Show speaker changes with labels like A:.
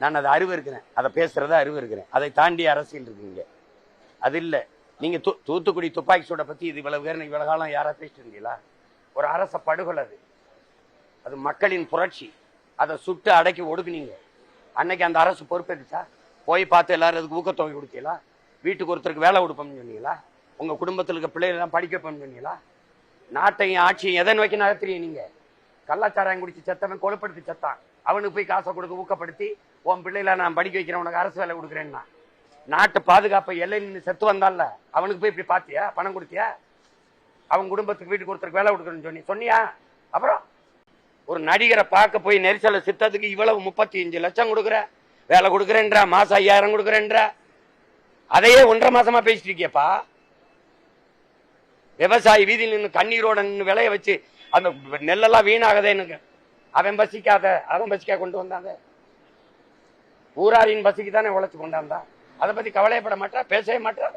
A: நான் அதை அறிவு இருக்கிறேன், அதை பேசுறத அறிவு இருக்கிறேன். அதை தாண்டி அரசியல் இருக்குங்க. அது இல்லை. நீங்க தூத்துக்குடி துப்பாக்கி சூடை பத்தி இது இவ்வளவு காலம் யாரா பேசிட்டு இருந்தீங்களா? ஒரு அரச படுகொலை அது. அது மக்களின் புரட்சி. அதை சுட்டு அடக்கி ஒடுக்குனீங்க. அன்னைக்கு அந்த அரசு பொறுப்பேற்றுச்சா? போய் பார்த்து எல்லாரும் அதுக்கு ஊக்கத்தொகை கொடுத்தீங்களா? வீட்டுக்கு ஒருத்தருக்கு வேலை கொடுப்போம்னு சொன்னீங்களா? உங்க குடும்பத்தில் இருக்க பிள்ளைகள் படிக்க வைப்போம்னு சொன்னீங்களா? நாட்டையும் ஆட்சியும் எதை நோக்கி நகர்த்துறீங்க நீங்க? கள்ளச்சாராயம் குடிச்சு செத்தவன் கொலைப்படுத்தி செத்தான், அவனுக்கு போய் காசை கொடுத்து ஊக்கப்படுத்தி உன் பிள்ளைல நான் படிக்க வைக்கிறேன், உனக்கு அரசு வேலை கொடுக்குறேன்னா நாட்டு பாதுகாப்பை எல்லை நின்று செத்து வந்தான்ல, அவனுக்கு போய் இப்படி பாத்தியா? பணம் கொடுத்தியா? அவன் குடும்பத்துக்கு வீட்டுக்கு ஒருத்தருக்கு வேலை கொடுக்குறேன்னு சொன்னியா? அப்புறம் ஒரு நடிகரை பார்க்க போய் நெரிசலை சித்தத்துக்கு இவ்வளவு 35 லட்சம் கொடுக்குற, வேலை கொடுக்குறேன்றா, மாசம் 5000 கொடுக்குறேன்றா, அதையே 1.5 மாசமா பேசிட்டு இருக்கியப்பா. விவசாயி வீதியில் நின்று கண்ணீரோட நின்று விளைய வச்சு அந்த நெல்லெல்லாம் வீணாகதே எனக்கு. அவன் பசிக்காத, அவன் பசிக்கா கொண்டு வந்தாங்க. ஊராரின் பசிக்கு தானே உழைச்சு கொண்டாந்தா. அதை பத்தி கவலைப்பட மாட்டா, பேசவே மாட்டா.